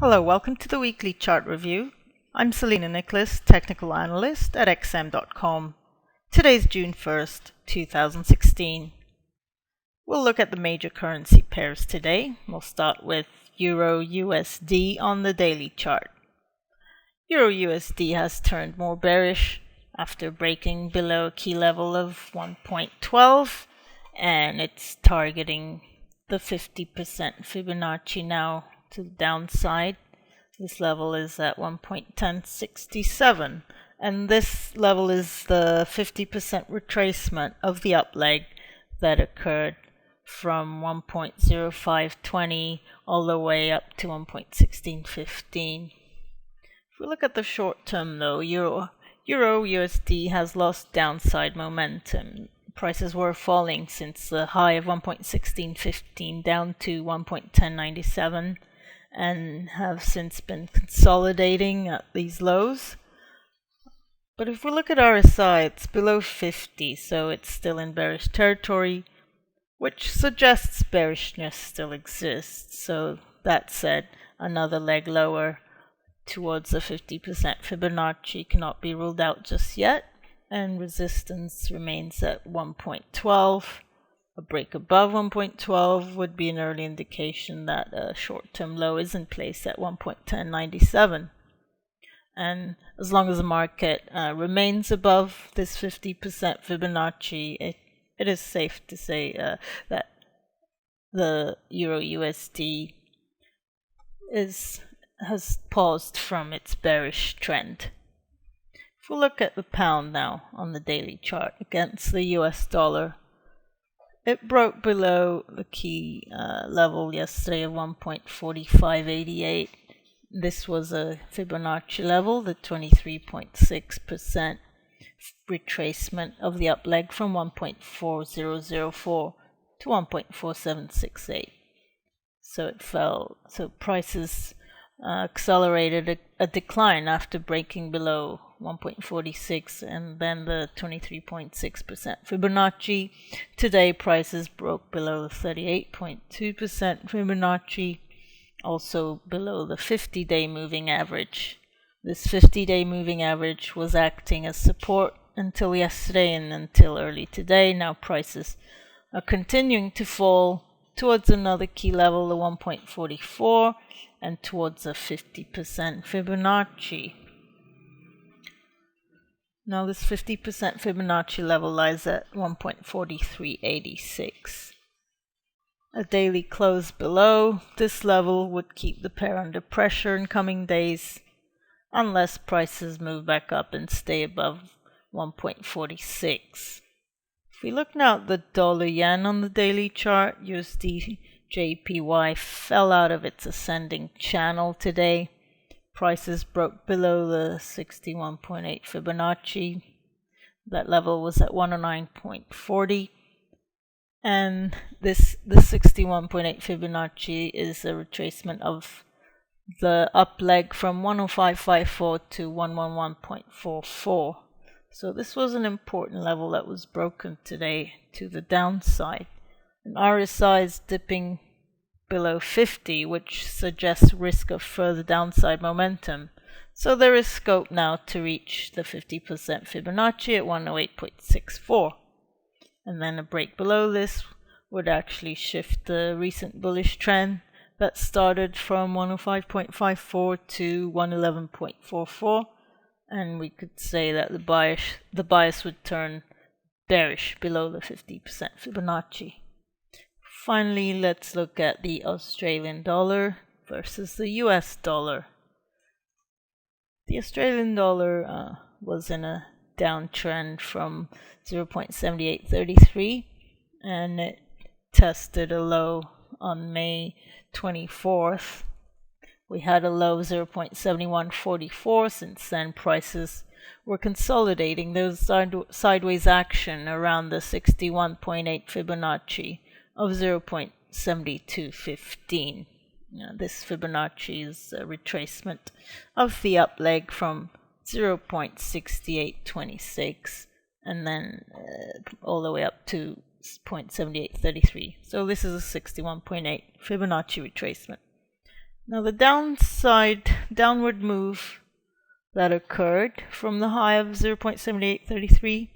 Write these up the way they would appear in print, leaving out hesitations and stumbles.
Hello, welcome to the weekly chart review. I'm Selena Nicholas, technical analyst at xm.com. Today's June 1st, 2016. We'll look at the major currency pairs today. We'll start with EURUSD on the daily chart. EURUSD has turned more bearish after breaking below a key level of 1.12, and it's targeting the 50% Fibonacci now to the downside. This level is at 1.1067, and this level is the 50% retracement of the up leg that occurred from 1.0520 all the way up to 1.1615. If we look at the short term though, EURUSD has lost downside momentum. Prices were falling since the high of 1.1615 down to 1.1097 and have since been consolidating at these lows. But if we look at RSI, it's below 50, so it's still in bearish territory, which suggests bearishness still exists. So that said, another leg lower towards the 50% Fibonacci cannot be ruled out just yet, and resistance remains at 1.12. A break above 1.12 would be an early indication that a short-term low is in place at 1.1097. And as long as the market remains above this 50% Fibonacci, it is safe to say that the EURUSD has paused from its bearish trend. If we look at the pound now on the daily chart against the US dollar, it broke below the key level yesterday of 1.4588. This was a Fibonacci level, the 23.6% retracement of the up leg from 1.4004 to 1.4768. So it fell. So prices accelerated a decline after breaking below 1.46 and then the 23.6% Fibonacci. Today prices broke below the 38.2% Fibonacci, also below the 50-day moving average. This 50-day moving average was acting as support until yesterday and until early today. Now prices are continuing to fall towards another key level, the 1.44, and towards a 50% Fibonacci. Now this 50% Fibonacci level lies at 1.4386. A daily close below this level would keep the pair under pressure in coming days, unless prices move back up and stay above 1.46. If we look now at the dollar yen on the daily chart, USDJPY fell out of its ascending channel today. Prices broke below the 61.8 Fibonacci. That level was at 109.40. And the 61.8 Fibonacci is a retracement of the up leg from 105.54 to 111.44. So this was an important level that was broken today to the downside. And RSI is dipping below 50, which suggests risk of further downside momentum. So there is scope now to reach the 50% Fibonacci at 108.64. And then a break below this would actually shift the recent bullish trend that started from 105.54 to 111.44. And we could say that the bias would turn bearish below the 50% Fibonacci. Finally, let's look at the Australian dollar versus the US dollar. The Australian dollar was in a downtrend from 0.7833, and it tested a low on May 24th. We had a low of 0.7144. Since then, prices were consolidating those sideways action around the 61.8 Fibonacci of 0.7215. This Fibonacci is a retracement of the up leg from 0.6826 and then all the way up to 0.7833. So this is a 61.8 Fibonacci retracement. Now the downward move that occurred from the high of 0.7833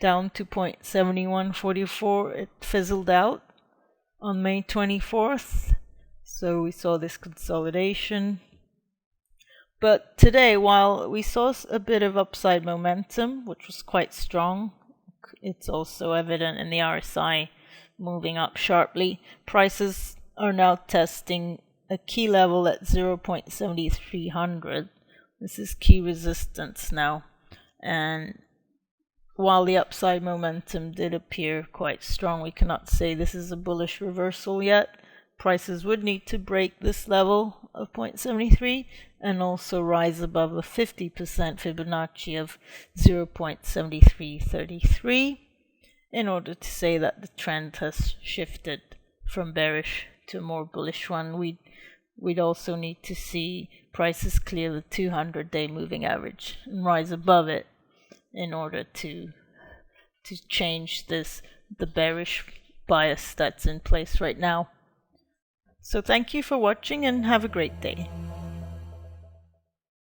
down to 0.7144, it fizzled out on May 24th. So we saw this consolidation. But today, while we saw a bit of upside momentum, which was quite strong, it's also evident in the RSI moving up sharply. Prices are now testing a key level at 0.7300. This is key resistance now. And while the upside momentum did appear quite strong, we cannot say this is a bullish reversal yet. Prices would need to break this level of 0.73 and also rise above the 50% Fibonacci of 0.7333 in order to say that the trend has shifted from bearish to a more bullish one. We'd also need to see prices clear the 200-day moving average and rise above it in order to change the bearish bias that's in place right now. So thank you for watching and have a great day.